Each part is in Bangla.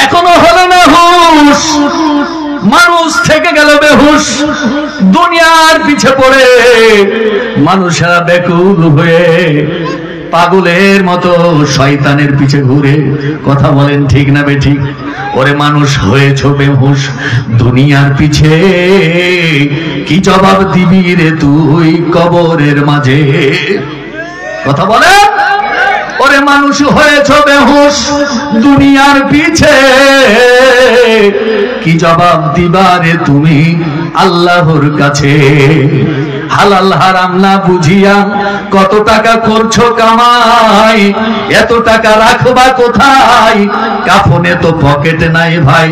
এখনো হলো না হুঁশ, মানুষ থেকে গেল বেহুশ। দুনিয়ার পিছে পড়ে মানুষেরা বেকুল হয়ে পাগলের মতো শয়তানের পিছে ঘুরে। কথা বলেন ঠিক না বেঠিক? ওরে মানুষ হয়েছ বেহুশ, দুনিয়ার পিছে কি জবাব দিবি রে তুই কবরের মাঝে? কথা বলে। ওরে মানুষ হয়েছ বেহুশ, দুনিয়ার পিছে কি জবাব দিবা রে তুমি আল্লাহর কাছে? হালাল হারাম না বুঝিয়া কত টাকা করছো কামাই, এত টাকা রাখবা কোথায়? কাফনে তো পকেট নাই ভাই,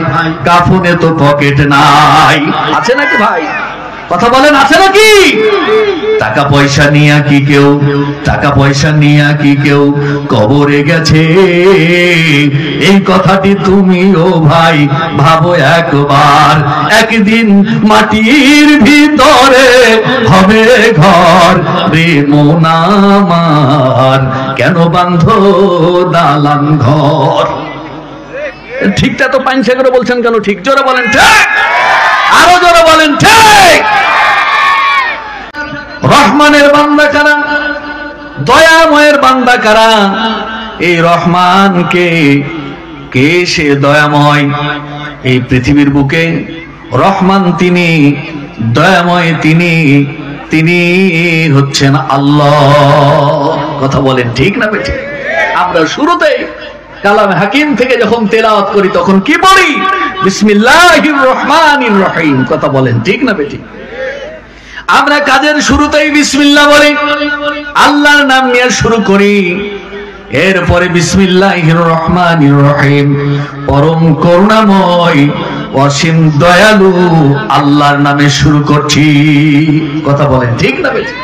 কাফনে তো পকেট নাই। আছে নাকি ভাই? কথা বলেন, আছে নাকি? টাকা পয়সা নিয়া কি কেউ, টাকা পয়সা নিয়া কি কেউ কবরে গেছে? এই কথাটি তুমিও ভাই ভাবো একবার। একদিন মাটির ভিতরে হবে ঘর রে মন আমার, কেন বাঁধো দালান ঘর? ঠিকটা তো পাঁচশা করে বলছেন কেন? ঠিক জোরে বলেন ঠিক, আরো জোরে বলেন ঠিক। রহমানের বান্দা কারা? দয়াময়ের বান্দা কারা? এই রহমানকে কে সে দয়াময়? এই পৃথিবীর বুকে রহমান তিনি, দয়াময় তিনি, তিনি হচ্ছেন আল্লাহ। কথা বলেন ঠিক না বেঠিক? আমরা শুরুতে কালামে হাকিম থেকে যখন তেলাওয়াত করি তখন কি পড়ি? বিসমিল্লাহির রহমানির রহিম। কথা বলেন ঠিক না বেঠিক? আমরা কাজের শুরুতেই বিসমিল্লাহ বলি, আল্লাহর নাম নিয়ে শুরু করি, এরপরে বিসমিল্লাহির রহমানির রহিম, পরম করুণাময় অসীম দয়ালু আল্লাহর নামে শুরু করছি। কথা বলেন ঠিক না বেঠিক?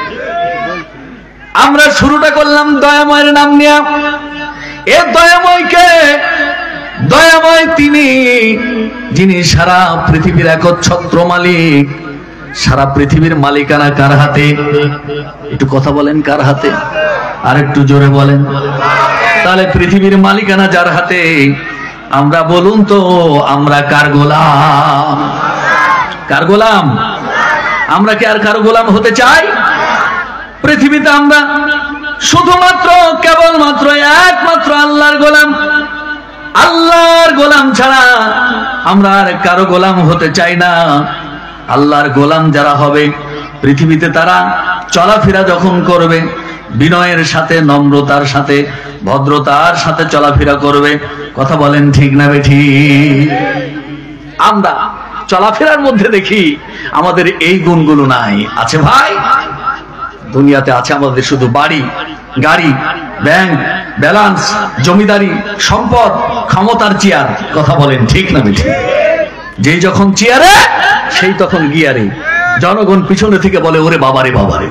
আমরা শুরুটা করলাম দয়াময়ের নাম নিয়ে। এ দয়াময়কে, দয়াময় তিনি যিনি সারা পৃথিবীর একচ্ছত্র মালিক। সারা পৃথিবীর মালিকানা কার হাতে? একটু কথা বলেন, কার হাতে? আর একটু জোরে বলেন। তাহলে পৃথিবীর মালিকানা যার হাতে, আমরা বলুন তো আমরা কার গোলাম? কার গোলাম? আমরা কি আর কার গোলাম হতে চাই? পৃথিবীতে আমরা শুধুমাত্র কেবলমাত্র একমাত্র আল্লাহর গোলাম। আল্লাহর গোলাম ছাড়া আমরা আর কারো গোলাম হতে চাই না। আল্লাহর গোলাম যারা হবে পৃথিবীতে, তারা চলাফেরা যখন করবে বিনয়ের সাথে, নম্রতার সাথে, ভদ্রতার সাথে চলাফেরা করবে। কথা বলেন ঠিক না বেঠিক? আমরা চলাফেরার মধ্যে দেখি আমাদের এই গুণগুলো নাই। আছে ভাই? দুনিয়াতে আছে আমাদের শুধু বাড়ি, গাড়ি, ব্যাংক ব্যালান্স, জমিদারি, সম্পদ, ক্ষমতার চেয়ার। কথা বলেন ঠিক না বেঠিক? যেই যখন চেয়ারে সেই তখন গিয়ারে, জনগণ পিছনে থেকে বলে ওরে বাবারে বাবারে।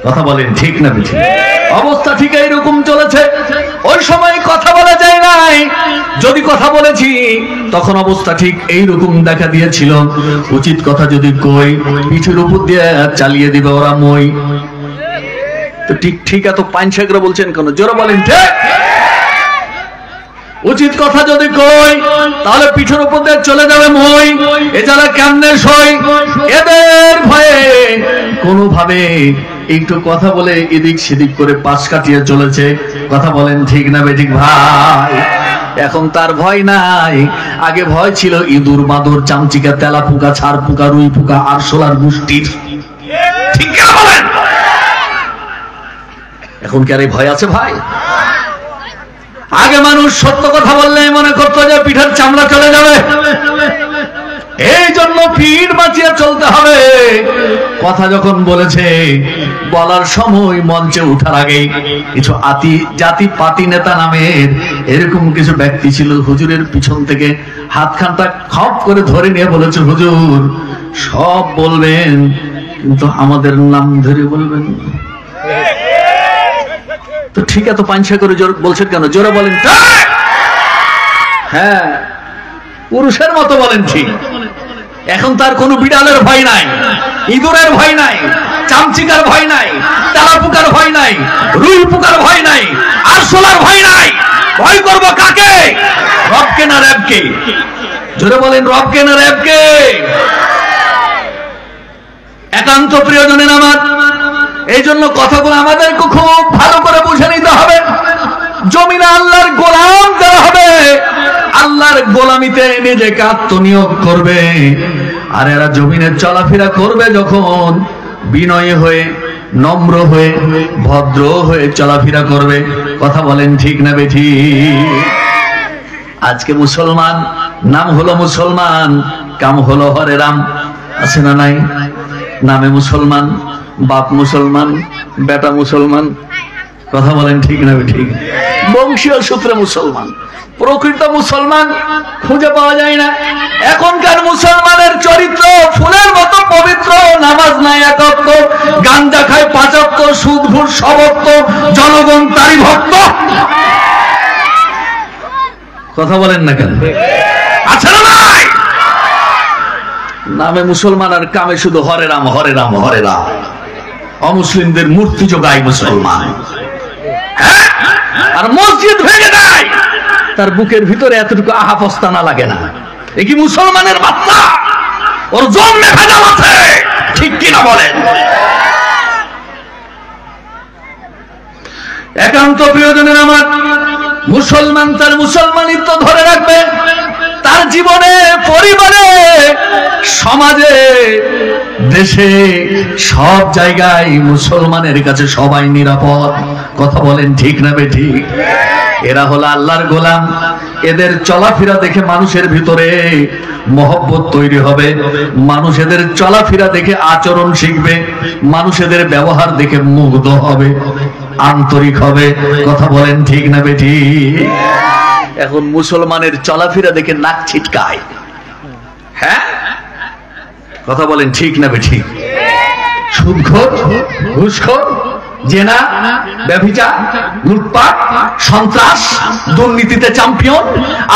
কথা বলেন ঠিক না বেঠিক? অবস্থা ঠিক এইরকম চলেছে। ওই সময় কথা বলা যায় নাই, যদি কথা বলেছি তখন অবস্থা ঠিক এইরকম দেখা দিয়েছিল। উচিত কথা যদি কই, পিঠের উপর দিয়ে চালিয়ে দিবে ওরা মই। তো ঠিক ঠিক এত পাঁচশা করে বলছেন কেন? জোরে বলেন ঠিক। উচিত কথা যদি কই তাহলে পিঠের উপর দিয়ে চলে যাবে মই। এছাড়া কেমনে সই? এদের ভয়ে কোনোভাবে একটু কথা বলে এদিক সেদিক করে পাশ কাটিয়ে চলেছে। কথা বলেন ঠিক না বেঠিক ভাই? এখন তার ভয় নাই, আগে ভয় ছিল ইঁদুর, বাঁদর, চামচিকা, তেলা পোকা, ছাড় পোকা, রুই পোকা, আরশোলার গোষ্ঠীর। ঠিক না বলেন? এখন কি আর এই ভয় আছে ভাই? আগে মানুষ সত্য কথা বললে মনে করতো যে পিঠের চামড়া চলে যাবে, এই জন্য পিঠ বাঁচিয়ে চলতে হবে। কথা যখন বলেছে, বলার সময় মঞ্চে উঠার আগে কিছু জাতি পাতি নেতা নামের এরকম কিছু ব্যক্তি ছিল, হুজুরের পিছন থেকে হাতখানটা খপ করে ধরে নিয়ে বলেছে, হুজুর সব বলবেন কিন্তু আমাদের নাম ধরে বলবেন। তো ঠিক আছে, পাঁচশা করে জোর বলছেন কেন? জোরে বলেন। হ্যাঁ, পুরুষের মতো বলেন ঠিক। এখন তার কোনো বিড়ালের ভয় নাই, ইঁদুরের ভয় নাই, চামচিকার ভয় নাই, তেলা পোকার ভয় নাই, রুই পোকার ভয় নাই, আরশোলার ভয় নাই। ভয় করব কাকে? রবকে না র‍্যাবকে? জোরে বলেন, রবকে না র‍্যাবকে? একান্ত প্রিয়জনের আমার, এই জন্য কথাগুলো আমাদেরকে খুব ভালো করে বুঝে নিতে হবে। জমিনে আল্লাহর গোলাম যারা হবে, আল্লাহর গোলামিতে নিজেকে আত্মনিয়োগ করবে, আর এরা জমিনে চলাফেরা করবে যখন বিনয়ী হয়ে, নম্র হয়ে, ভদ্র হয়ে চলাফেরা করবে। কথা বলেন ঠিক না বেঠিক? আজকে মুসলমান, নাম হলো মুসলমান, কাম হলো হরে রাম। আছে না নাই? নামে মুসলমান, বাপ মুসলমান, বেটা মুসলমান। কথা বলেন ঠিক না বেঠিক? বংশীয় সূত্রে মুসলমান, প্রকৃত মুসলমান খুঁজে পাওয়া যায় না। এখনকার মুসলমানের চরিত্র ফুলের মতো পবিত্র, নামাজ নাই একাত্ম, গাঞ্জা খায় পাঁচাত্ম, সুদ ঘুষ সবত্ব, জনগণ তারই ভক্ত। কথা বলেন না কেন? আছে না নাই? নামে মুসলমান আর কামে শুধু হরে রাম হরে রাম হরে রাম। অমুসলিমদের মূর্তি জোগায় মুসলমান, আর মসজিদ ভেঙে দেয়, তার বুকের ভিতরে এতটুকু আহাপস্তানা লাগে না। এ কি মুসলমানের বাচ্চা? ওর জন্মে ভেজাল আছে, ঠিক কিনা বলেন? একান্ত প্রিয়জনের আমার, মুসলমান তার মুসলমানিত্ব ধরে রাখবে, তার জীবনে, পরিবারে, সমাজে, দেশে, সব জায়গায় মুসলমানের কাছে সবাই নিরাপদ। কথা বলেন ঠিক না বেঠিক? এরা হলো আল্লাহর গোলাম। এদের চলাফেরা দেখে মানুষের ভিতরে মহব্বত তৈরি হবে, মানুষ এদের চলাফেরা দেখে আচরণ শিখবে, মানুষ এদের ব্যবহার দেখে মুগ্ধ হবে, আন্তরিক হবে। কথা বলেন ঠিক না বেঠিক? এখন মুসলমানের চলাফেরা দেখে নাক ছিটকায়। হ্যাঁ, কথা বলেন ঠিক না বেঠিক? সুদখোর, ঘুষখোর, জেনা, ব্যভিচার, লুটপাট, সন্ত্রাস, দুর্নীতিতে চ্যাম্পিয়ন।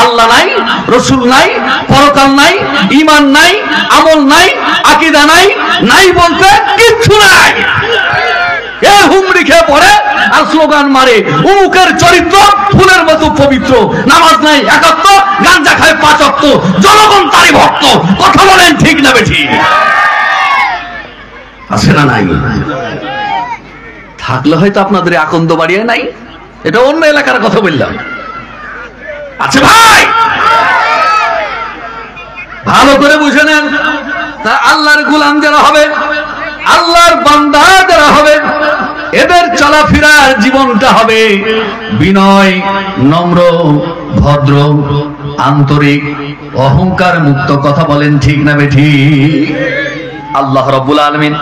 আল্লাহ নাই, রসুল নাই, পরকাল নাই, ঈমান নাই, আমল নাই, আকীদা নাই, নাই বলতে কিচ্ছু নাই। এ হুমড়ি খেয়ে পড়ে আর স্লোগান মারে, অমুকের চরিত্র ফুলের মতো পবিত্র, নামাজ নাই একাত্ম, গাঞ্জা খায় পাঁচাত্ত, জনগণ তারই ভক্ত। কথা বলেন ঠিক না বেঠিক? আছে না নাই? থাকলে হয়তো আপনাদের আকন্দ বাড়িয়ে নাই, এটা অন্য এলাকার কথা বললাম। আছে ভাই, ভালো করে বুঝে নেন। তা আল্লাহর গোলাম যারা হবে, আল্লাহর বান্দা যারা হবে, এদের চলাফেরার জীবনটা হবে বিনয়, নম্র, ভদ্র, আন্তরিক, অহংকার মুক্ত। কথা বলেন ঠিক না বেঠিক? আল্লাহ রাব্বুল আলামিন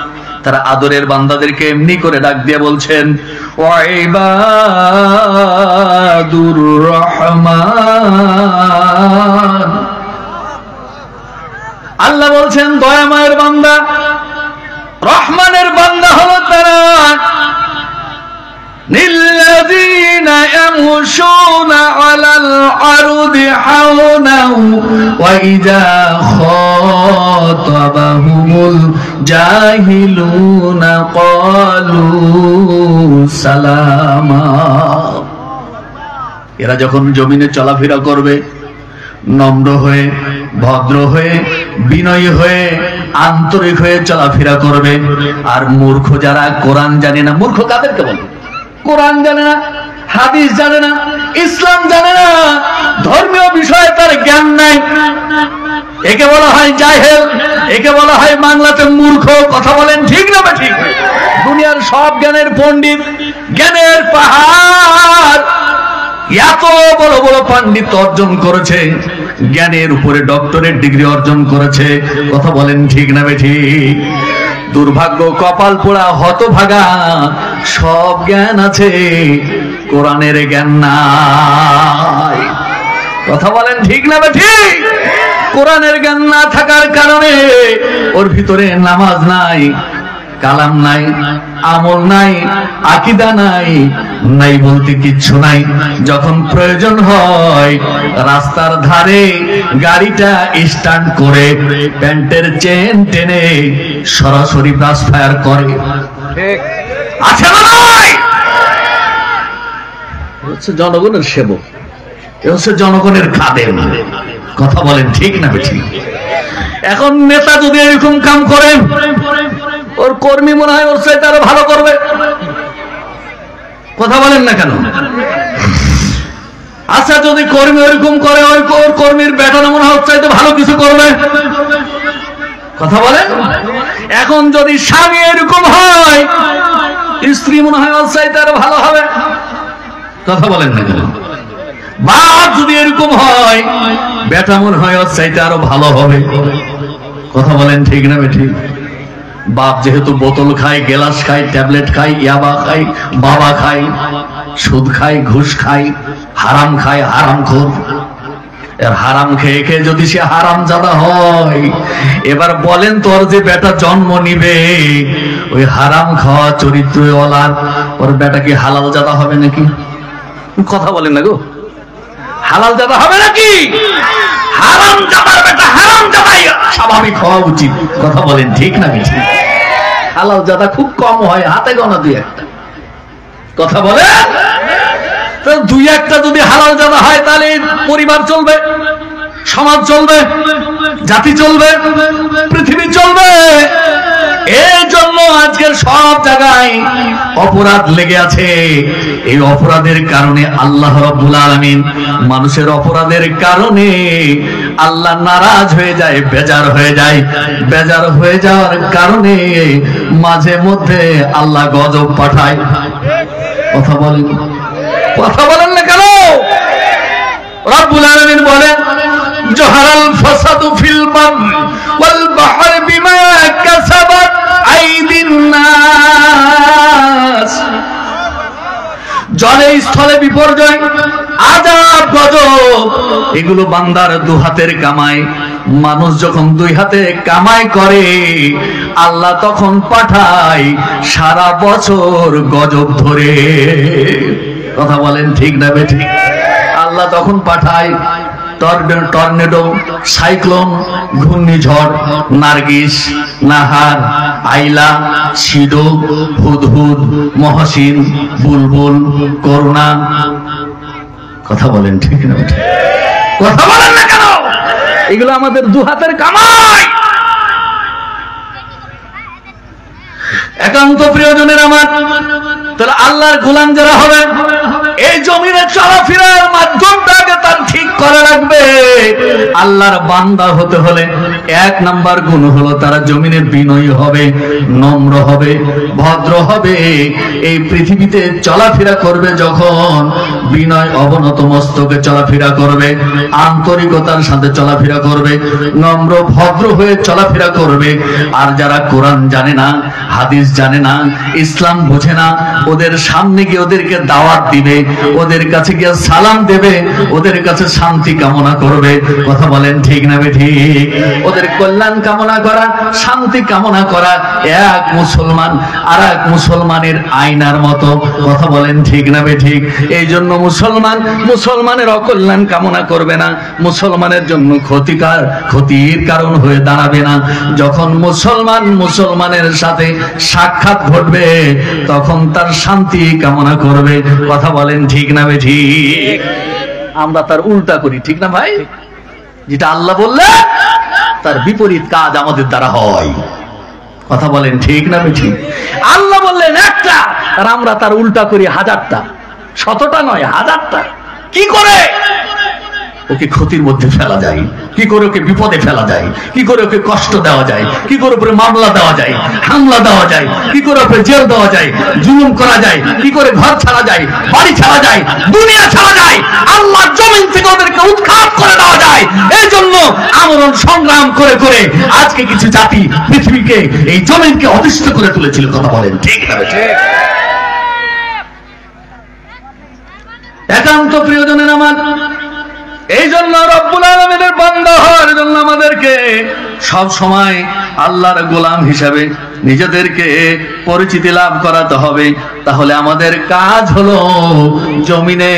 তারা আদরের বান্দাদেরকে এমনি করে ডাক দিয়ে বলছেন, ওয়াইবাদুর রহমান। আল্লাহ বলছেন দয়াময়ের বান্দা, রহমানের বান্দা হলো তারা, নিল্লাযীনা ইয়ামশুনা আলাল আরদি হাওনাও ওয়া ইযা খাতাবাহুমুল জাহিলুনা ক্বালু সালামা। এরা যখন জমিনে চলাফেরা করবে, নম্র হয়ে, ভদ্র হয়ে, বিনয়ী হয়ে, আন্তরিক হয়ে চলাফেরা করবে। আর মূর্খ যারা, কোরআন জানে না, মূর্খ কাদেরকে বলে? কোরআন জানে না, হাদিস জানে না, ইসলাম জানে না, ধর্মীয় বিষয়ে তার জ্ঞান নাই, একে বলা হয় জাহেল, একে বলা হয় বাংলাতে মূর্খ। কথা বলেন ঠিক না ঠিক? দুনিয়ার সব জ্ঞানের পণ্ডিত, জ্ঞানের পাহাড়, এত বড় বড় পাণ্ডিত্য অর্জন করেছে, জ্ঞানের উপরে ডক্টরেট ডিগ্রি অর্জন করেছে। কথা বলেন ঠিক না বেঠিক? দুর্ভাগ্য, কপাল পোড়া, হতভাগা, সব জ্ঞান আছে, কোরআনের জ্ঞান নাই। কথা বলেন ঠিক না বেঠিক? কোরআনের জ্ঞান না থাকার কারণে ওর ভিতরে নামাজ নাই, কালাম নাই, আমল নাই, আকীদা নাই, নাই বলতে কিচ্ছু নাই। যখন প্রয়োজন হয় রাস্তার ধারে গাড়িটা স্ট্যান্ড করে প্যান্টের চেন টেনে সরাসরি ব্রাশ ফায়ার করে। আছে না নাই? হচ্ছে জনগণের সেবক, এ হচ্ছে জনগণের খাদেম। কথা বলেন ঠিক না বেঠিক? এখন নেতা যদি এরকম কাম করে, ওর কর্মী মনে হয় ওর চাইতে আরো ভালো করবে। কথা বলেন না কেন? আচ্ছা, যদি কর্মী ওরকম করে, ওর কর্মীর বেতন মনে হয় ওর চাইতে ভালো কিছু করবে। কথা বলেন। এখন যদি স্বামী এরকম হয়, স্ত্রী মনে হয় ওর চাইতে আরো ভালো হবে। কথা বলেন না কেন? বাপ যদি এরকম হয়, বেটা মনে হয় ওর চাইতে আরো ভালো হবে। কথা বলেন ঠিক না বেঠিক? বাপ যেহেতু বোতল খায়, গেলাস খায়, ট্যাবলেট খায়, ইয়াবা খায়, বাবা খায়, সুদ খায়, ঘুষ খায়, হারাম খায়, হারামখোর। আর হারাম খেয়ে খেয়ে যদি সে হারামজাদা হয়, এবার বলেন তোর যে বেটা জন্ম নিবে, ওই হারাম খাওয়া চরিত্রওয়ালা ওর বেটা কি হালাল জাদা হবে নাকি? কথা বলেন না গো, হালাল জাদা হবে নাকি? হারাম জাদার বেটা হারাম জাদাই স্বাভাবিক হওয়া উচিত। কথা বলেন ঠিক না বেঠিক? হালাল জাদা খুব কম হয়, হাতে গোনা দুই একটা। কথা বলে, দুই একটা যদি হালাল জাদা হয়, তাহলে পরিবার চলবে, সমাজ চলবে, জাতি চলবে, পৃথিবী চলবে। এই জন্য আজকের সব জায়গায় অপরাধ লেগে আছে। এই অপরাধের কারণে আল্লাহ রাব্বুল আলামিন, মানুষের অপরাধের কারণে আল্লাহ নারাজ হয়ে যায়, বেজার হয়ে যায়। বেজার হয়ে যাওয়ার কারণে মাঝে মধ্যে আল্লাহ গজব পাঠায়। কথা বলেন, কথা বলেন না কেন? রাব্বুল আলামিন বলেন, জহারাল ফাসাদু ফিল বাররি ওয়াল বাহরি বিমা কাসাবাত আইদিন নাস। জলে স্থলে বিপর্যয়, আযাব, গজব, এগুলো বান্দার দু হাতের কামাই। মানুষ যখন দুই হাতে কামাই করে, আল্লাহ তখন পাঠায় সারা বছর গজব ধরে। কথা বলেন ঠিক না বেঠিক? আল্লাহ তখন পাঠায় টর্নেডো, সাইক্লোন, ঘূর্ণিঝড়, নার্গিস, নাহার, আইলা, সিডো, হুদহুদ, মহসিন, বুলবুল, করুণা। কথা বলেন ঠিক না বেঠিক? কথা বলেন না কেন? এগুলো আমাদের দু হাতের কামাই। একান্ত প্রিয়জনের আমার, তাহলে আল্লাহর গোলাম যারা হবে, এই জমিনে চলাফেরার মাধ্যমটাকে তার ঠিক করা লাগবে। আল্লাহর বান্দা হতে হলে এক নাম্বার গুণ হলো তারা জমিনে বিনয়ী হবে, নম্র হবে, ভদ্র হবে। এই পৃথিবীতে চলাফেরা করবে যখন, বিনয় অবনত মস্তকে চলাফেরা করবে, আন্তরিকতার সাথে চলাফেরা করবে, নম্র ভদ্র হয়ে চলাফেরা করবে। আর যারা কোরআন জানে না, হাদিস জানে না, ইসলাম বোঝে না, ওদের সামনে গিয়ে ওদেরকে দাওয়াত দিবে, ওদের কাছে গিয়ে সালাম দেবে, ওদের কাছে শান্তি কামনা করবে। কথা বলেন ঠিক না বেঠিক? ওদের কল্যাণ কামনা করা, শান্তি কামনা করা এক মুসলমান আর এক মুসলমানের আয়নার মতো। কথা বলেন ঠিক না বেঠিক? এই জন্য মুসলমানের অকল্যাণ কামনা করবে না, মুসলমানের জন্য ক্ষতির কারণ হয়ে দাঁড়াবে না। যখন মুসলমানের সাথে সাক্ষাৎ ঘটবে, তখন তার শান্তি কামনা করবে। কথা বলেন ঠিক না বেঠিক? আমরা তার উল্টা করি, ঠিক না ভাই? যেটা আল্লাহ বললে তার বিপরীত কাজ আমাদের দ্বারা হয়। কথা বলেন ঠিক না বেঠিক? আল্লাহ বললেন একটা, আর আমরা তার উল্টা করি হাজারটা, শতটা নয়, হাজারটা। কি করে ওকে ক্ষতির মধ্যে ফেলা যায়, কি করে ওকে বিপদে ফেলা যায়, কি করে ওকে কষ্ট দেওয়া যায়, কি করে ওপরে মামলা দেওয়া যায়, হামলা দেওয়া যায়, কি করে ওপরে জেল দেওয়া যায়, জুলুম করা যায়, কি করে ঘর ছাড়া যায়, বাড়ি ছাড়া যায়, দুনিয়া ছাড়া যায়, আল্লাহর জমিন থেকে ওদেরকে উৎখাত করে দেওয়া যায়। এই জন্য আমরণ সংগ্রাম করে করে আজকে কিছু জাতি পৃথিবীকে, এই জমিনকে অধিষ্ঠিত করে তুলেছিল। কথা বলেন ঠিক না? একান্ত প্রিয়জনের আমার, এই জন্য রব্বুল আলামিনের বান্দা হওয়ার জন্য আমাদেরকে সব সময় আল্লাহর গোলাম হিসাবে নিজেদেরকে পরিচিতি লাভ করাতে হবে। তাহলে আমাদের কাজ হলো জমিনে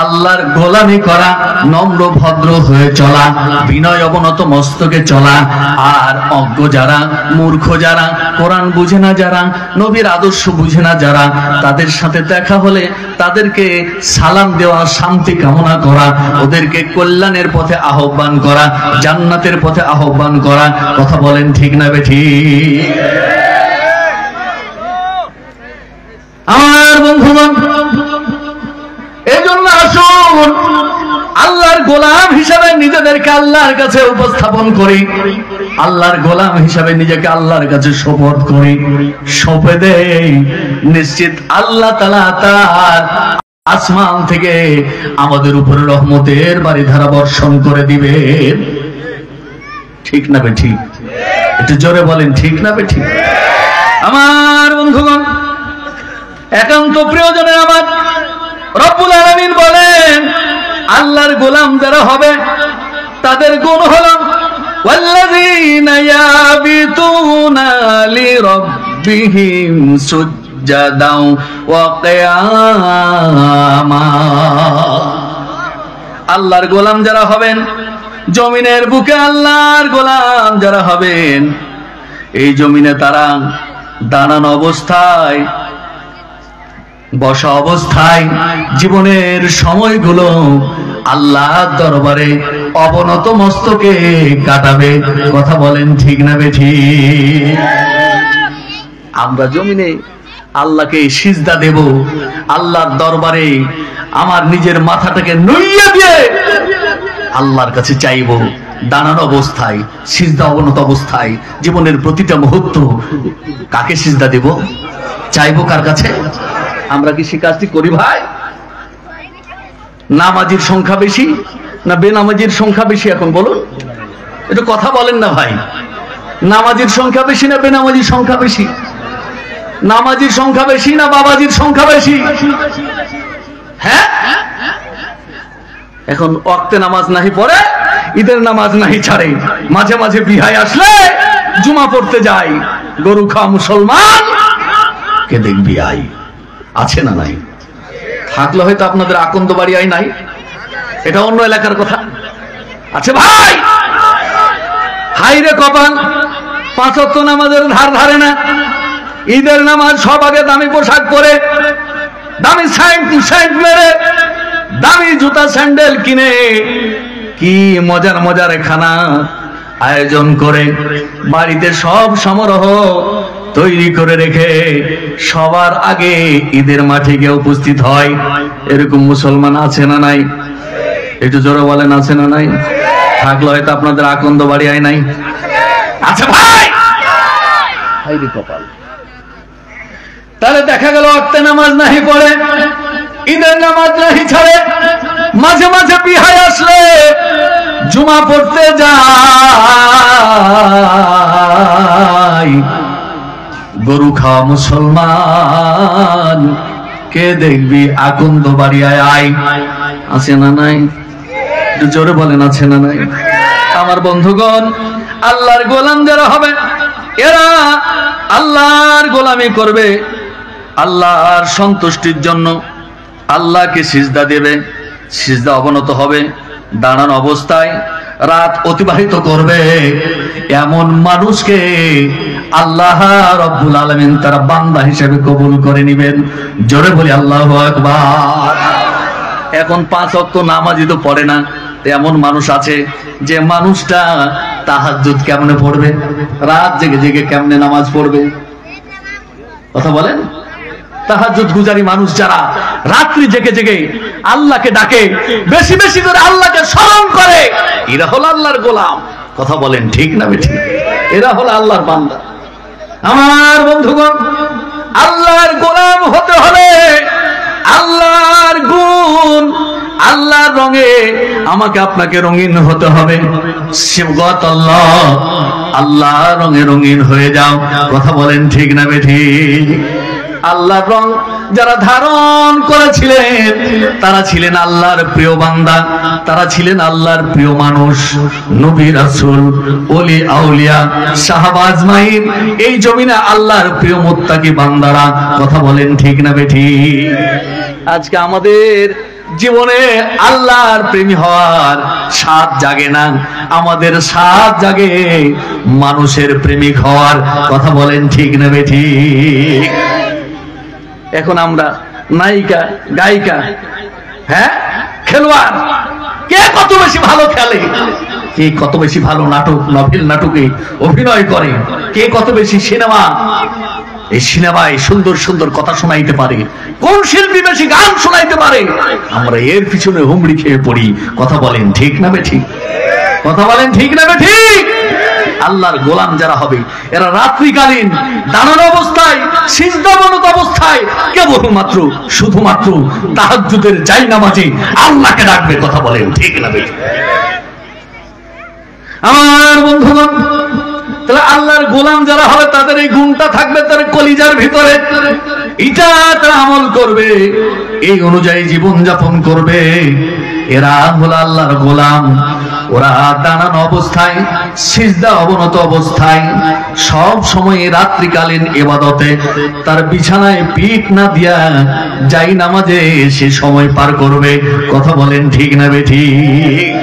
আল্লাহর গোলামি করা, নম্র ভদ্র হয়ে চলা, বিনয় অবনত মস্তকে চলা। আর অজ্ঞ যারা, মূর্খ যারা, কোরআন বুঝে না যারা, নবীর আদর্শ বুঝে না যারা, তাদের সাথে দেখা হলে তাদেরকে সালাম দেওয়া, শান্তি কামনা করা, ওদেরকে কল্যাণের পথে আহ্বান করা, জান্নাতের পথে আহ্বান করা। কথা বলেন ঠিক না বেঠিক? আমার বন্ধুগণ, এজন্য আসুন আল্লাহর গোলাম হিসাবে নিজেদেরকে আল্লাহর কাছে উপস্থাপন করি, আল্লাহর গোলাম হিসাবে নিজেকে আল্লাহর কাছে শপথ করি, সঁপে দেই। নিশ্চিত আল্লাহ তাআলা তার আসমান থেকে আমাদের উপরে রহমতের বারিধারা বর্ষণ করে দিবেন। ঠিক না বেঠিক? একটু জোরে বলেন ঠিক না বেঠিক? আমার বন্ধুগণ, একান্ত প্রিয়জনের আমার, রব্বুল আলামিন বলেন আল্লাহর গোলাম যারা হবে তাদের গুণ হলো ওয়াল্লাযীনা ইয়াবিতুনা লিরাব্বিহিম সুজদাও ওয়া কিয়ামা। আল্লাহর গোলাম যারা হবেন, জমিনের বুকে আল্লাহর গোলাম যারা হবেন, এই জমিনে তারা দাঁড়ানো অবস্থায়, বসা অবস্থায়, জীবনের সময়গুলো আল্লাহর দরবারে অবনত মস্তকে কাটাবে। কথা বলেন ঠিক না বেঠিক? আমরা জমিনে আল্লাহকে সিজদা দেব, আল্লাহর দরবারে আমার নিজের মাথাটাকে নুইয়ে দিয়ে আল্লাহর কাছে চাইব, দাঁড়ানো অবস্থায়, সিজদা অবনত অবস্থায়, জীবনের প্রতিটা মুহূর্ত কাকে সিজদা দেব, চাইবো কার কাছে? আমরা কি সে কাজটি করি ভাই? নামাজির সংখ্যা বেশি না বেনামাজির সংখ্যা বেশি? এখন বলুন, একটু কথা বলেন না ভাই। নামাজির সংখ্যা বেশি না বেনামাজির সংখ্যা বেশি? নামাজির সংখ্যা বেশি না বাবাজির সংখ্যা বেশি? হ্যাঁ, এখন ওয়াক্তে নামাজ নাহি পড়ে, ঈদের নামাজ নাহি ছাড়ে, মাঝে মাঝে বিহায় আসলে জুমা পড়তে যায়। গরু খাওয়া মুসলমান কে দেখবি আই আছে না নাই? থাকলে হয়তো আপনাদের আকন্দ বাড়ি আই নাই, এটা অন্য এলাকার কথা আছে ভাই। হাইরে কপাল, 5 ওয়াক্ত নামাজের ধার ধারে না, ঈদের নামাজ সব আগে দামি পোশাক পরে, দামি সাইড মেরে, দামি জুতা স্যান্ডেল কিনে, কি মজার মজার খানা আয়োজন করে, বাড়িতে সব সমারোহ তৈরি করে রেখে সবার আগে ঈদের মাঠে গিয়ে উপস্থিত হয়। এরকম মুসলমান আছে না নাই? একটু জোরে বলেন আছে না নাই? থাকলে হয়তো আপনাদের আকন্দ বাড়ি আয় নাই, আছে ভাই। হাইরে কপাল। তাহলে দেখা গেল ওয়াক্তে নামাজ নাহি পড়ে, ঈদের নামাজ নাহি ছাড়ে, মাঝে মাঝে বিহায় আসলে জুমা পড়তে যায়। গরু খাওয়া মুসলমান কে দেখবি আকন্দ বাড়ি আয় আছে না নাই? জোরে বলেন আছে না নাই? আমার বন্ধুগণ, আল্লাহর গোলাম যারা হবে এরা আল্লাহর গোলামি করবে, আল্লাহর সন্তুষ্টির জন্য আল্লাহকে সিজদা দেবে, সিজদা অবনত হবে, দাঁড়ানো অবস্থায় রাত অতিবাহিত করবে। এমন মানুষকে আল্লাহ রব্বুল আলামিন তার বান্দা হিসেবে কবুল করে নেবেন। জোরে বলি আল্লাহু আকবার। এখন 5 ওয়াক্ত নামাজই তো পড়ে না, এমন মানুষ আছে যে মানুষটা তাহাজ্জুদ কেমনে পড়বে, রাত জেগে জেগে কেমনে নামাজ পড়বে? কথা বলেন। তাহাজ্জুদ গুজারি মানুষ যারা রাত্রি জেগে জেগে আল্লাহকে ডাকে, বেশি বেশি করে আল্লাহকে স্মরণ করে, এরা হলো আল্লাহর গোলাম। কথা বলেন ঠিক না বেঠিক? এরা হলো আল্লাহর বান্দা। আমার বন্ধুগণ, আল্লাহর গোলাম হতে হলে আল্লাহর গুণ, আল্লাহর রঙে আমাকে আপনাকে রঙিন হতে হবে। শিবগত আল্লাহ, আল্লাহর রঙে রঙিন হয়ে যাও। কথা বলেন ঠিক না বেঠিক? আল্লাহর রং যারা ধারণ করেছিলেন তারা ছিলেন আল্লাহর প্রিয় বান্দা, তারা ছিলেন আল্লাহর প্রিয় মানুষ, নবী রাসূল, ওলি আউলিয়া, সাহাবা আজমাইন, এই জমিনে আল্লাহর প্রিয় মুত্তাকি বান্দারা। কথা বলেন ঠিক না বেঠিক? আজকে আমাদের জীবনে আল্লাহর প্রেমী হওয়ার স্বাদ জাগে না, আমাদের স্বাদ জাগে মানুষের প্রেমিক হওয়ার। কথা বলেন ঠিক না বেঠিক? এখন আমরা নায়িকা, গায়িকা, হ্যাঁ, খেলোয়াড়, কে কত বেশি ভালো খেলে, কে কত বেশি ভালো নাটক, নভেল নাটকে অভিনয় করে, কে কত বেশি সিনেমা, এই সিনেমায় সুন্দর সুন্দর কথা শোনাইতে পারে, কোন শিল্পী বেশি গান শোনাইতে পারে, আমরা এর পিছনে হুমড়ি খেয়ে পড়ি। কথা বলেন ঠিক না বেঠিক? কথা বলেন ঠিক না বেঠিক? আল্লাহর গোলাম যারা হবে এরা রাত্রিকালীন দাঁড়ানো অবস্থায়, সিজদাবনত অবস্থায় কেবলমাত্র শুধুমাত্র তাহাজ্জুদের জায়নামাজে আল্লাহকে ডাকবে। কথা বলেন ঠিক না বেঠিক? আমার বন্ধুগণ, তাহলে আল্লাহর গোলাম যারা হবে তাদের এই গুণটা থাকবে তাদের কলিজার ভিতরে, এটা তারা আমল করবে, এই অনুযায়ী জীবন যাপন করবে। এরা হলো আল্লাহর গোলাম। ওরা দাঁড়ানো অবস্থায়, সিজদা অবনত অবস্থায়, সব সময় রাত্রিকালীন ইবাদতে তার বিছানায় পিঠ না দিয়া যাই নামাজে সে সময় পার করবে। কথা বলেন ঠিক না বেঠিক?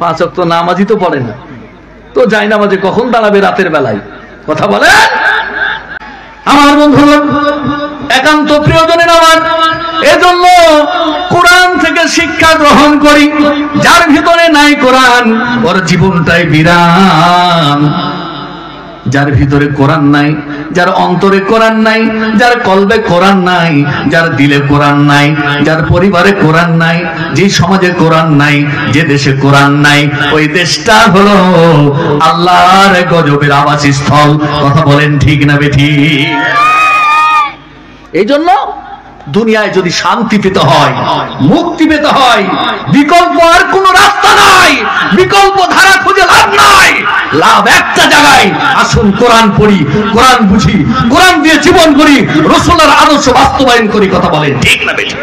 5 ওয়াক্ত নামাজই তো পড়ে না, তো যাই নামাজে কখন দাঁড়াবে রাতের বেলায়? কথা বলে। আমার বন্ধুগণ, একান্ত প্রিয়জনের আমার, এজন্য কোরআন থেকে শিক্ষা গ্রহণ করি। যার ভিতরে নাই কোরআন ওর জীবনটাই বিরান। যার ভিতরে কোরআন নাই, যার অন্তরে কোরআন নাই, যার কলবে কোরআন নাই, যার দিলে কোরআন নাই, যার পরিবারে কোরআন নাই, যে সমাজে কোরআন নাই, যে দেশে কোরআন নাই, ওই দেশটা হলো আল্লাহর গজবের আবাসস্থল। কথা বলেন ঠিক না বেঠিক? এই জন্য দুনিয়ায় যদি শান্তি পেতে হয়, মুক্তি পেতে হয়, বিকল্প আর কোন রাস্তা নাই, বিকল্প ধারা খুঁজে লাভ নাই। লাভ একটা জায়গায়, আসুন কোরআন পড়ি, কোরআন বুঝি, কোরআন দিয়ে জীবন করি, রাসূলের আদর্শ বাস্তবায়ন করি। কথা বলেন ঠিক না বেঠিক?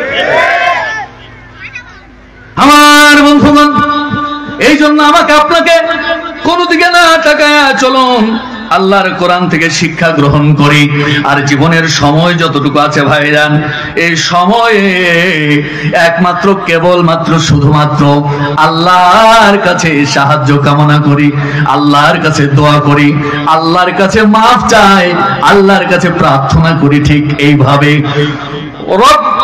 আমার বন্ধুগণ, এই জন্য আমাকে আপনাকে কোন দিকে না তাকায়া চলুন, আল্লাহর কোরআন থেকে শিক্ষা গ্রহণ করি। আর জীবনের সময় যতটুকু আছে ভাইজান, এই সময়ে একমাত্র কেবলমাত্র শুধুমাত্র আল্লাহর কাছে সাহায্য কামনা করি, আল্লাহর কাছে দোয়া করি, আল্লাহর কাছে মাফ চাই, আল্লাহর কাছে প্রার্থনা করি। ঠিক এইভাবে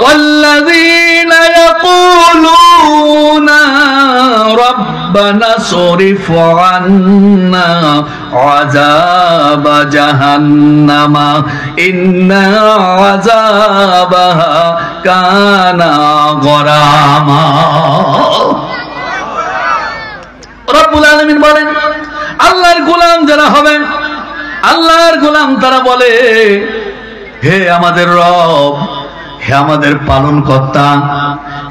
والذين يقولون ربنا اصرف عنا عذاب جهنم إن عذابها كان غراما। রব্বুল আলামিন বলেন, আল্লাহর গোলাম যারা হবেন, আল্লাহর গোলাম তারা বলে, হে আমাদের রব, হে আমাদের পালন কর্তা,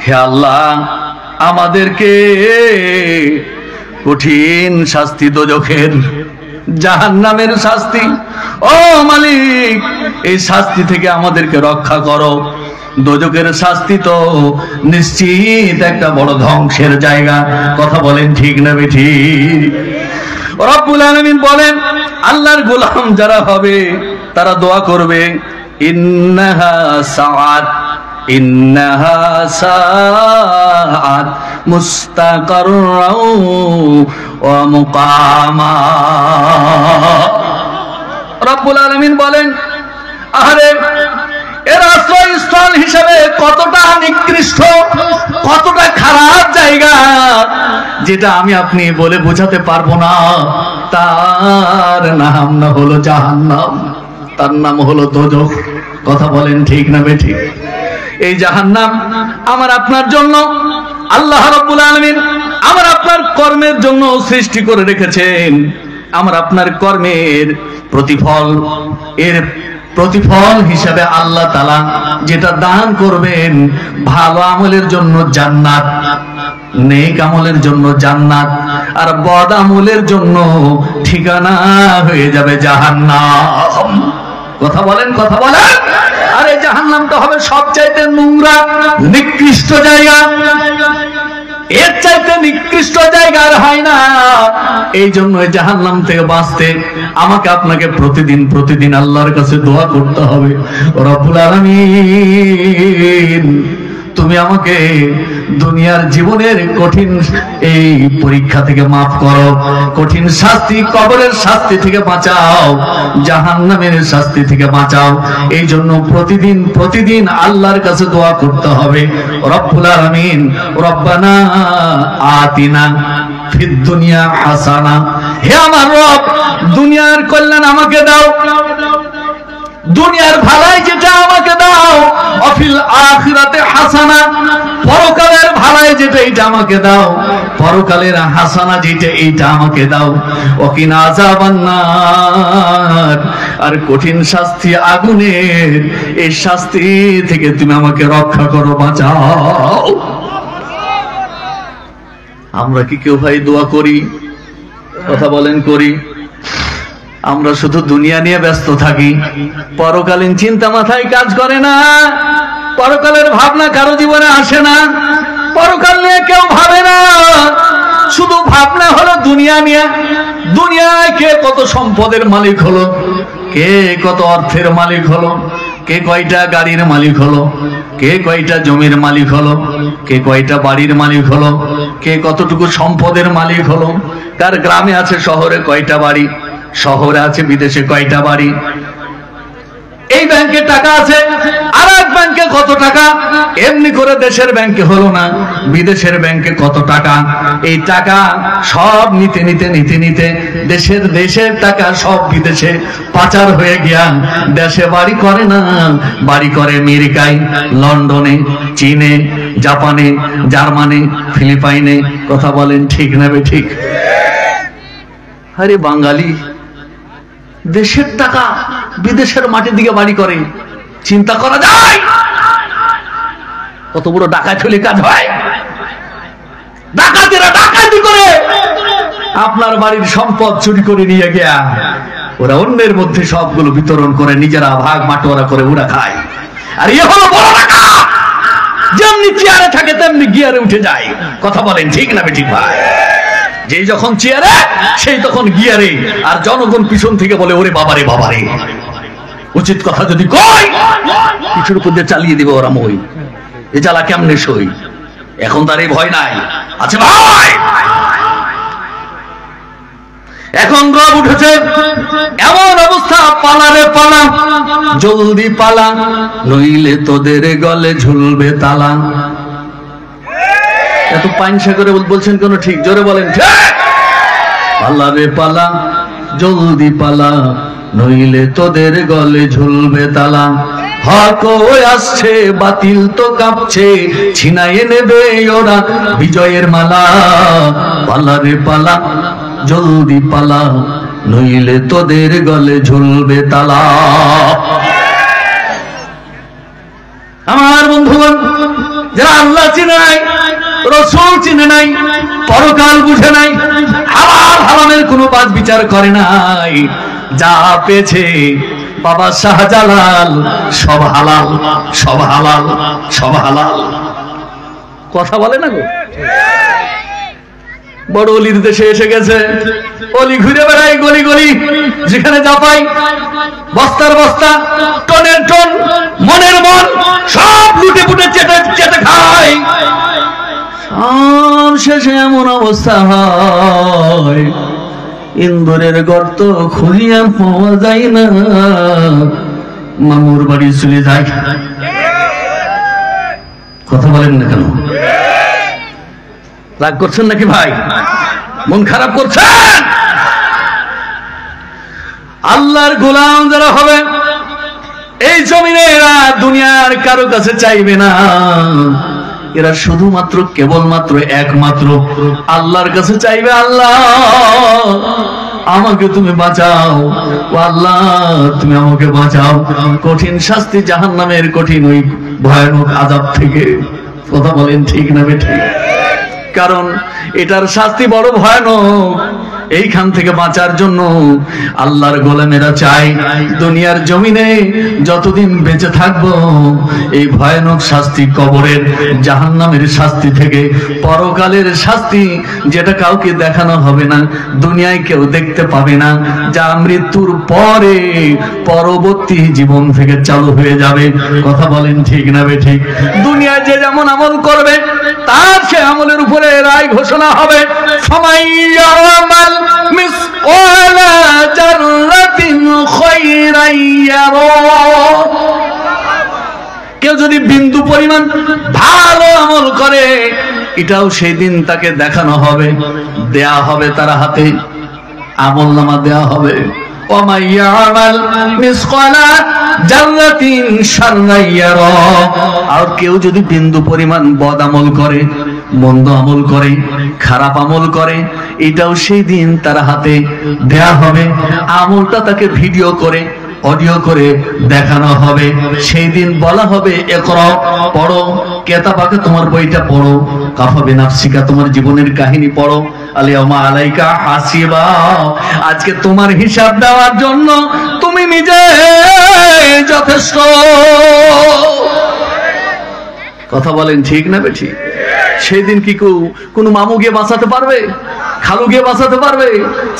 হে আল্লাহ, আমাদেরকে কঠিন শাস্তি, দোজখের, জাহান্নামের শাস্তি, ও মালিক, এই শাস্তি থেকে আমাদেরকে রক্ষা করো। দোজখের শাস্তি তো নিশ্চিত একটা বড় ধ্বংসের জায়গা। কথা বলেন ঠিক না বেঠিক? রব্বুল আলামিন বলেন, আল্লাহর গোলাম যারা হবে তারা দোয়া করবে, ইন্নাহা সাআত, ইন্নাহা সাআত মুস্তাকাররাও ওয়া মুকামা। রব্বুল আলামিন বলেন, আরে এর আশ্রয়স্থল হিসেবে কতটা নিকৃষ্ট, কতটা খারাপ জায়গা, যেটা আমি আপনি বলে বোঝাতে পারবো না। তার নাম না হলো জাহান্নাম, তার নাম হলো দোজখ। কথা বলেন ঠিক না বেঠিক? এই জাহান্নাম আমার আপনার জন্য আল্লাহ রাব্বুল আলামিন আমার আপনার কর্মের জন্য সৃষ্টি করে রেখেছেন। আমার আপনার কর্মের প্রতিফল, এর প্রতিফল হিসাবে আল্লাহ তাআলা যেটা দান করবেন, ভালো আমলের জন্য জান্নাত, নেক আমলের জন্য জান্নাত, আর বদ আমলের জন্য ঠিকানা হয়ে যাবে জাহান্নাম। কথা বলেন, কথা বলেন। জাহান্নামটা হবে সবচাইতে নোংরা নিকৃষ্ট জায়গা। এর চাইতে নিকৃষ্ট জায়গা আর হয় না। এই জন্য জাহান্নাম থেকে বাঁচতে আমাকে আপনাকে প্রতিদিন আল্লাহর কাছে দোয়া করতে হবে, রব্বুল আলামিন তুমি আমাকে দুনিয়ার জীবনের কঠিন এই পরীক্ষা থেকে মাফ করো, কঠিন শাস্তি কবরের শাস্তি থেকে বাঁচাও, জাহান্নামের শাস্তি থেকে বাঁচাও। এই জন্য প্রতিদিন আল্লাহর কাছে দোয়া করতে হবে, রব্বুল আলামিন রব্বানা আতিনা ফিদ দুনিয়া হাসানা, হে আমার রব দুনিয়ার কল্যাণ আমাকে দাও, দুনিয়ার ভালাই যেটা আমাকে দাও, অফিল আখিরাতে হাসানা পরকালের ভালাই যেটা এইটা আমাকে দাও, পরকালের হাসানা যেটা এইটা আমাকে দাও, ওকিনা আযাবান নার আর কঠিন শাস্তি আগুনের এই শাস্তি থেকে তুমি আমাকে রক্ষা করো, বাঁচাও। আমরা কি কেউ ভাই দোয়া করি? কথা বলেন করি? আমরা শুধু দুনিয়া নিয়ে ব্যস্ত থাকি, পরকালীন চিন্তা মাথায় কাজ করে না, পরকালের ভাবনা কারো জীবনে আসে না, পরকাল নিয়ে কেউ ভাবে না, শুধু ভাবনা হলো দুনিয়া নিয়ে। দুনিয়ায় কে কত সম্পদের মালিক হলো, কে কত অর্থের মালিক হলো, কে কয়টা গাড়ির মালিক হলো, কে কয়টা জমির মালিক হলো, কে কয়টা বাড়ির মালিক হলো, কে কতটুকু সম্পদের মালিক হলো, কার গ্রামে আছে শহরে কয়টা বাড়ি, শহরে আছে বিদেশে কয়টা বাড়ি, এই ব্যাংকে টাকা আছে আর এক ব্যাংকে কত টাকা, এমনি করে দেশের ব্যাংকে হলো না, বিদেশের ব্যাংকে কত টাকা, এই টাকা সব নিতে দেশের টাকা সব বিদেশে পাচার হয়ে গিয়া দেশে বাড়ি করে না, বাড়ি করে আমেরিকায়, লন্ডনে, চীনে, জাপানে, জার্মানি, ফিলিপাইনে। কথা বলেন ঠিক না ঠিক? আরে বাঙালি দেশের টাকা বিদেশের মাটির দিকে বাড়ি করে, চিন্তা করা যায়? কত বড় ডাকাত হলে কাজ হয়। ডাকাতেরা ডাকাতি করে আপনার বাড়ির সম্পদ চুরি করে নিয়ে গিয়া ওরা অন্যের মধ্যে সবগুলো বিতরণ করে, নিজেরা ভাগ বাটোয়ারা করে ওরা খায়। আর এ হলো বড় ডাকাত, যেমনি চেয়ারে থাকে তেমনি গিয়ারে উঠে যায়। কথা বলেন ঠিক না ঠিক ভাই? যেই যখন চেয়ারে সেই তখন গিয়ারে, আর জনগণ পিছন থেকে বলে ওরে বাবারে বাবারে। উচিত কথা যদি কই কিছুর উপর দিয়ে চালিয়ে দিবে ওরা মই, এ জ্বালা কেমনে সই। এখন তার এই ভয় নাই, আছে ভাই। এখন রব উঠেছে, এমন অবস্থা, পালারে পালা, জলদি পালা, নইলে তোদের গলে ঝুলবে তালা। এত পাইনসা করে বলছেন কেন? ঠিক জোরে বলেন। পালা রে পালা, জলদি পালা, নইলে তোদের গলে ঝুলবে তালা। হক আসছে, বাতিল তো কাঁপছে, ছিনাইয়ে নেবে ওরা বিজয়ের মালা। পালা রে পালা, জলদি পালা, নইলে তোদের গলে ঝুলবে তালা। আমার বন্ধুগণ, যারা আল্লাহ চিনে নাই, রাসূল চিনে নাই, পরকাল বুঝে নাই, হালাল হারামের কোনো বাদ বিচার করে নাই, যা পেয়েছে বাবা শাহজালাল সব হালাল, সব হালাল, সব হালাল। কথা বলে না গো? বড় অলির দেশে এসে গেছে, অলি ঘুরে বেড়ায় গলি গলি, যেখানে যা পাই বস্তার বস্তা, টনের টন, মনের মন সব লুটে পুটে চেটে চেটে খায়। শেষে এমন অবস্থা হয়, ইন্দুরের গর্ত খুঁজিয়া পাওয়া যায় না, মামুর বাড়ি চলে যায়। কথা বলেন না কেন? রাগ করছেন নাকি ভাই? মন খারাপ করছেন? আল্লাহর গোলাম যারা হবে এই জমিনে, এরা দুনিয়ার কারো কাছে চাইবে না, এরা শুধুমাত্র কেবলমাত্র একমাত্র আল্লাহর কাছে চাইবে। আল্লাহ আমাকে তুমি বাঁচাও, আল্লাহ তুমি আমাকে বাঁচাও কঠিন শাস্তি, জাহান্নামের কঠিন ওই ভয়ানক আযাব থেকে। কথা বলেন ঠিক না বেঠিক? কারণ এটার শাস্তি বড় ভয়ানক, এইখান থেকে বাঁচার জন্য আল্লাহর গোলামেরা চাই দুনিয়ার জমিনে যতদিন বেঁচে থাকবো এই ভয়ানক শাস্তি, কবরের জাহান্নামের শাস্তি থেকে, পরকালের শাস্তি যেটা কাউকে দেখানো হবে না, দুনিয়ায় কেউ দেখতে পাবে না, যা মৃত্যুর পরে পরবর্তী জীবন থেকে চালু হয়ে যাবে। কথা বলেন ঠিক না বেঠিক? দুনিয়ায় যে যেমন আমল করবে তার সে আমলের উপরে রায় ঘোষণা হবে। ফামাইয়ামাল মিসকালা জাররাতিন খায়রান ইয়ারা, কেউ যদি বিন্দু পরিমাণ ভালো আমল করে এটাও সেই দিন তাকে দেখানো হবে, দেয়া হবে, তার হাতে আমলনামা দেয়া হবে। আর কেউ যদি বিন্দু পরিমাণ বদ আমল করে, মন্দ আমল করে, খারাপ আমল করে, এটাও সেই দিন তার হাতে দেয়া হবে। আমলটা তাকে ভিডিও করে, অডিও করে দেখানো হবে। সেই দিন বলা হবে ইকরা, পড়ো, কিতাবাকে, তোমার বইটা পড়ো, কাফা বিনাফসিকা, তোমার জীবনের কাহিনী পড়ো, আলিয়াউমা আলাইকা হাসিবা, আজকে তোমার হিসাব দেওয়ার জন্য তুমি নিজে যথেষ্ট। কথা বলেন ঠিক না বেঠিক? সেই দিন কি কোন মামু গিয়ে বাঁচাতে পারবে? খালু গিয়ে বাঁচাতে পারবে?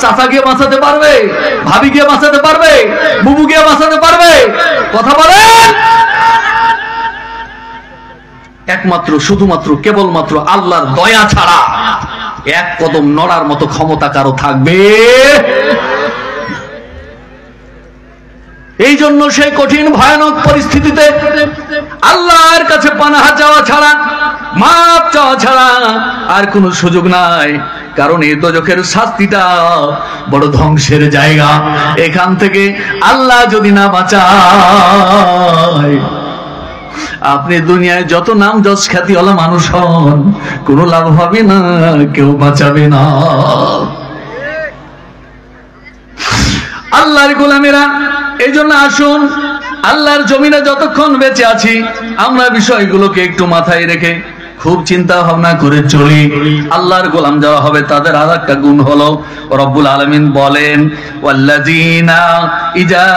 চাচা গিয়ে বাঁচাতে পারবে? ভাবি গিয়ে বাঁচাতে পারবে? বুবু গিয়ে বাঁচাতে পারবে? কথা বলেন। একমাত্র, শুধুমাত্র, কেবলমাত্র আল্লাহর দয়া ছাড়া এক কদম নড়ার মতো ক্ষমতা কারো থাকবে। এই জন্য সেই কঠিন ভয়ানক পরিস্থিতিতে আল্লাহর কাছে পানাহা চাওয়া ছাড়া, মাপ চাওয়া ছাড়া আর কোনো সুযোগ নাই। কারণ এই দোজখের শাস্তিটা বড় ধ্বংসের জায়গা। এখান থেকে আল্লাহ যদি না বাঁচায়, আপনি দুনিয়ায় যত নাম যশ খ্যাতিওয়ালা মানুষ হন, কোনো লাভ হবে না, কেউ বাঁচাবে না। আল্লাহর গোলামেরা, এই জন্য আসুন আল্লাহর জমিনে যতক্ষণ বেঁচে আছি আমরা বিষয়গুলোকে একটু মাথায় রেখে খুব চিন্তা ভাবনা করে চলি। আল্লাহর গোলাম যারা হবে তাদের আর একটা গুণ হলো, রব্বুল আলামিন বলেন, ওয়াল্লাযীনা ইযা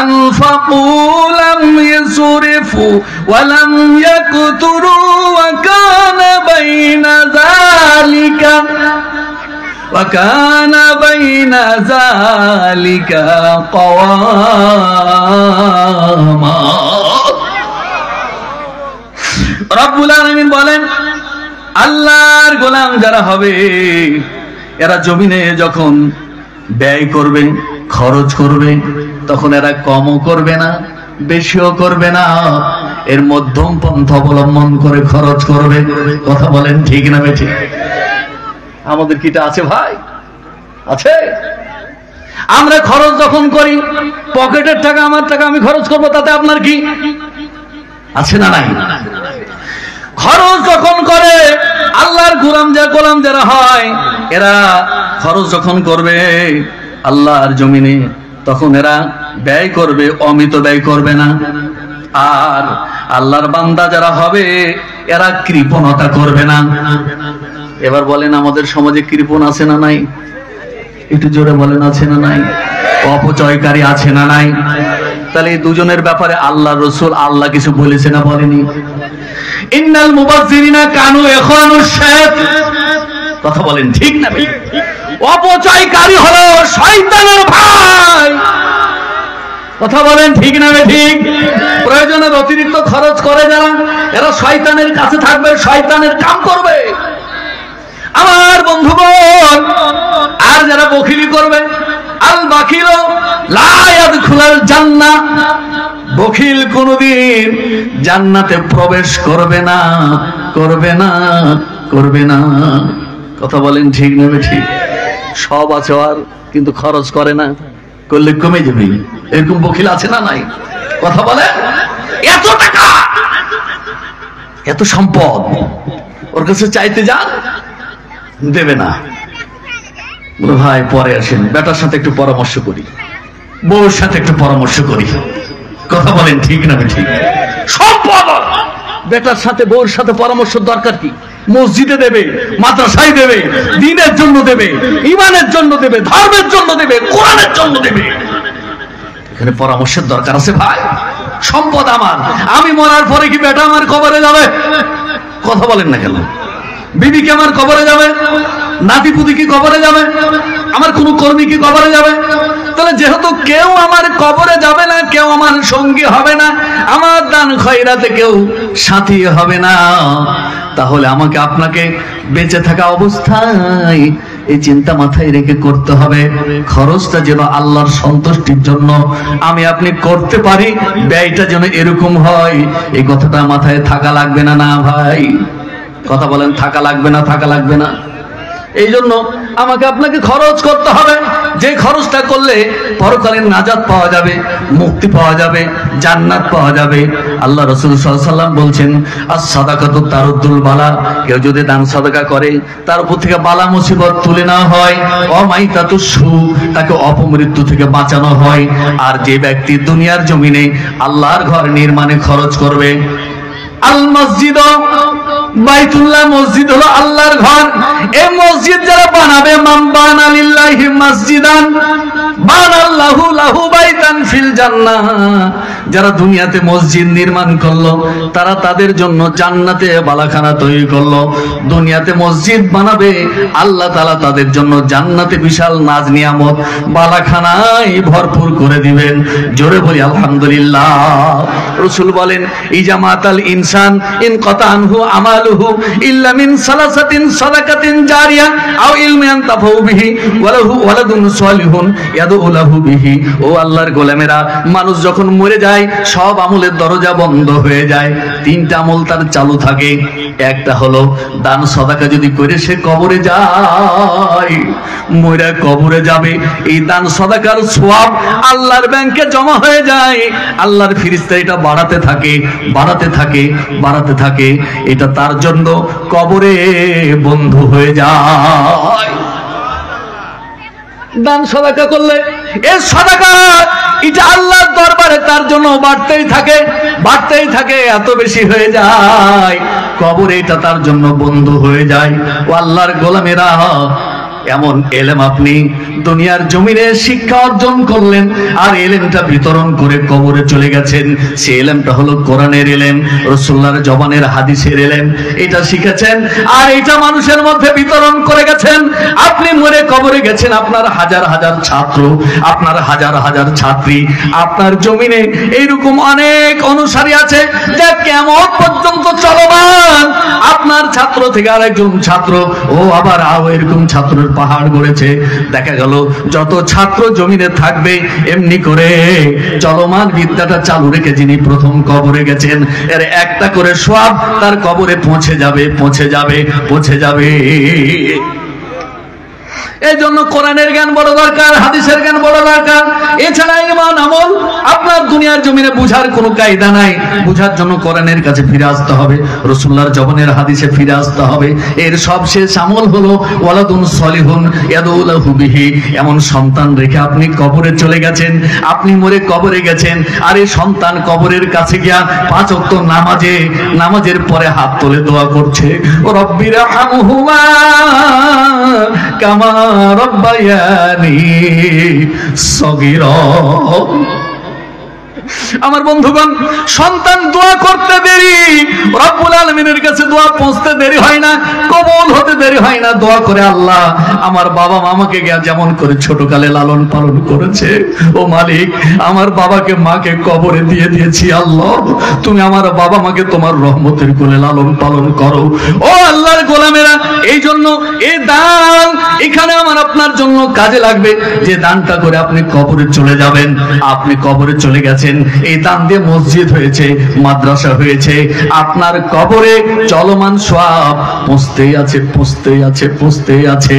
আনফাকু লাম ইউসরিফু ওয়া লাম ইয়াকতুরু ওয়া কানা বাইনা যালিকা وكان بين ذلك قواما। রব্বুল আলামিন বলেন, আল্লাহর গোলাম যারা হবে এরা জমিনে যখন ব্যয় করবে, খরচ করবে, তখন এরা কমও করবে না, বেশিও করবে না, এর মধ্যম পন্থা অবলম্বন করে খরচ করবে। কথা বলেন ঠিক না বেঠিক? আমাদের কিটা আছে ভাই? আছে? আমরা খরচ যখন করি, পকেটের টাকা, আমার টাকা আমি খরচ করবো, তাতে আপনার কি আছে না নাই? খরচ যখন করে আল্লাহর গোলাম যারা হয়, এরা খরচ যখন করবে আল্লাহর জমিনে, তখন এরা ব্যয় করবে, অমিত ব্যয় করবে না। আর আল্লাহর বান্দা যারা হবে এরা কৃপণতা করবে না। এবার বলেন, আমাদের সমাজে কৃপণ আছে না নাই? একটু জোরে বলেন, আছে না নাই? অপচয়কারী আছে না নাই? তাহলে এই দুজনের ব্যাপারে আল্লাহ রসুল আল্লাহ কিছু বলেছে না বলেনি? ইন্নাল মুবাজ্জিরিনা কানু ইখওয়ানুশ শায়াতিন। কথা বলেন ঠিক না? অপচয়কারী হলো শয়তানের ভাই। কথা বলেন ঠিক না ঠিক? প্রয়োজনের অতিরিক্ত খরচ করে যারা, এরা শয়তানের কাছে থাকবে, শয়তানের কাম করবে। আমার বন্ধুগণ, আর যারা বখিলি করবে, আল বাখিল লা ইয়াদখুলুল জান্নাহ, বখিল কোনদিন জান্নাতে প্রবেশ করবে না, করবে না, করবে না। কথা বলেন ঠিক না ঠিক? সব আছে আর কিন্তু খরচ করে না, করলে কমে যাবে। এরকম বখিল আছে না নাই? কথা বলেন। এত টাকা, এত সম্পদ ওর কাছে চাইতে যান, দেবে না। ভাই পরে আসেন, বেটার সাথে একটু পরামর্শ করি, বউর সাথে একটু পরামর্শ করি। কথা বলেন ঠিক না ঠিক? সম্পদ বেটার সাথে বউর সাথে পরামর্শ দরকার কি? মসজিদে দেবে, মাদ্রাসায় দেবে, দ্বীনের জন্য দেবে, ঈমানের জন্য দেবে, ধর্মের জন্য দেবে, কোরআনের জন্য দেবে। এখানে পরামর্শের দরকার আছে ভাই। সম্পদ আমার, আমি মরার পরে কি বেটা আমার কবরে যাবে? কথা বলেন না কেন? বিবি কি আমার কবরে যাবে? নাতিপুতি কি কবরে যাবে? আমার কোন কর্মী কি কবরে যাবে? তাহলে যেহেতু কেউ আমার কবরে যাবে না, কেউ আমার সঙ্গী হবে না, আমার দান খয়রাতে কেউ সাথী হবে না, তাহলে আমাকে আপনাকে বেঁচে থাকা অবস্থায় এই চিন্তা মাথায় রেখে করতে হবে, খরচটা যেন আল্লাহর সন্তুষ্টির জন্য আমি আপনি করতে পারি, ব্যয়টা যেন এরকম হয়। এই কথাটা মাথায় থাকা লাগবে না? না ভাই, কথা বলেন, থাকা লাগবে না? থাকা লাগবে না? এই জন্য আমাকে আপনাকে খরচ করতে হবে, যে খরচটা করলে পরকালীন নাজাত পাওয়া যাবে, মুক্তি পাওয়া যাবে, জান্নাত পাওয়া যাবে। আল্লাহ রাসূল সাল্লাল্লাহু আলাইহি ওয়াসাল্লাম বলছেন, আস-সাদাকাতু তারুদ্দুল বালা, কেউ যদি দান সাদাকা করে তার উপর থেকে বালা মুসিবত তুলে নেওয়া হয়, অমাইতাতুস সু, তাকে অপমৃত্যু থেকে বাঁচানো হয়। আর যে ব্যক্তি দুনিয়ার জমিনে আল্লাহর ঘর নির্মাণে খরচ করবে, আল মসজিদ বাইতুল্লাহ, মসজিদ হলো আল্লাহর ঘর। এই মসজিদ যারা বানাবে, মান বানা লিল্লাহি মসজিদান বানাল্লাহু লাহু বাইতান ফিল জান্নাহ, যারা দুনিয়াতে মসজিদ নির্মাণ করলো তারা তাদের জন্য জান্নাতে বালাখানা তৈরি করলো। দুনিয়াতে মসজিদ বানাবে, আল্লাহ তাআলা তাদের জন্য জান্নাতে বিশাল নাজ নিয়ামত বালাখানায় ভরপুর করে দিবেন। জোরে বলি আলহামদুলিল্লাহ। রাসূল বলেন, ইজামাতাল ইনসান ইন কাতা আনহু আমালুহু ইল্লা মিন সালাসাতিন সাদাকাতিন জারিয়া আও ইলমিন তাফাউ বিহি ওয়া লাহু ওয়ালাদুন সালিহুন ইয়াদউ লাহু বিহি। ও আল্লাহর গোলামেরা, মানুষ যখন মরে যায় সব আমলের দরজা বন্ধ হয়ে যায়, তিনটা আমল তার চালু থাকে। একটা হলো দান সাদাকা যদি করে সে কবরে যায়, মরে কবরে যাবে, এই দান সাদাকার সওয়াব আল্লাহর ব্যাংকে জমা হয়ে যায়, আল্লাহর ফেরেশতা এটা বাড়াতে থাকে, বাড়াতে থাকে, বাড়াতে থাকে, এটা তার জন্য কবরে বন্ধু হয়ে যায়। দান সাদাকা করলে এই সাদাকা এটা আল্লাহর দরবারে তার জন্য বাড়তেই থাকে, বাড়তেই থাকে, এত বেশি হয়ে যায় কবরে এটা তার জন্য বন্ধু হয়ে যায়। ও আল্লাহর গোলামেরা, এমন এলেম আপনি দুনিয়ার জমিনে শিক্ষা অর্জন করলেন আর এলেমটা বিতরণ করে কবরে চলে গেছেন, সে এলেমটা হলো কোরআনের এলেম, রাসূলুল্লাহর জবানের হাদিসের এলেম, এটা শিখেছেন আর এটা মানুষের মধ্যে বিতরণ করে গেছেন। আপনি মরে কবরে গেছেন, আপনার হাজার হাজার ছাত্র, আপনার হাজার হাজার ছাত্রী, আপনার জমিনে এইরকম অনেক অনুসারী আছে যা কিয়ামত পর্যন্ত চলমান। আপনার ছাত্র থেকে আরেকজন ছাত্র, ও আবার এরকম ছাত্রের পাহাড় গড়েছে। দেখা গেল যত ছাত্র জমিনে থাকবে এমনি করে চলমান বিদ্যাটা চালু রেখে যিনি প্রথম কবরে গেছেন, এর একটা করে সওয়াব তার কবরে পৌঁছে যাবে, পৌঁছে যাবে, পৌঁছে যাবে। এই জন্য কোরআনের জ্ঞান বড় দরকার, হাদিসের জ্ঞান বড় দরকার। এছাড়া ঈমান আমল আপনার দুনিয়ার জমিনে বুঝার কোনো কায়দা নাই, বুঝার জন্য কোরআনের কাছে ফিরে আসতে হবে, রাসূলুল্লাহর জবানের হাদিসে ফিরে আসতে হবে। এর সবশেষ আমল হলো ওয়ালাদুন সলিহুন ইয়াদউ লাহু বিহি, এমন সন্তান রেখে আপনি কবরে চলে গেছেন, আপনি মরে কবরে গেছেন, আর এই সন্তান কবরের কাছে গিয়া 5 ওয়াক্ত নামাজের পরে হাত তুলে দোয়া করছে, ও রব্বির হামহুমা কামা রব্বায়ানি সগীরা। আমার বন্ধুগণ, সন্তান দোয়া করতে দেরি, রব্বুল আলামিনের কাছে দোয়া পৌঁছতে দেরি হয় না, কবুল হতে দেরি হয় না। দোয়া করে, আল্লাহ আমার বাবা মামাকে যেমন করে ছোটকালে লালন পালন করেছে, ও মালিক আমার বাবাকে মাকে কবরে দিয়ে দিয়েছি, আল্লাহ তুমি আমার বাবা মাকে তোমার রহমতের কোলে লালন পালন করো। ও আল্লাহর গোলামেরা, এই জন্য এই দান এখানে আমার আপনার জন্য কাজে লাগবে। যে দানটা করে আপনি কবরে চলে যাবেন, আপনি কবরে চলে গেছেন, এই দান দিয়ে মসজিদ হয়েছে, মাদ্রাসা হয়েছে, আপনার কবরে চলমান সওয়াব পৌঁছতেই আছে, পৌঁছতেই আছে, পৌঁছতেই আছে।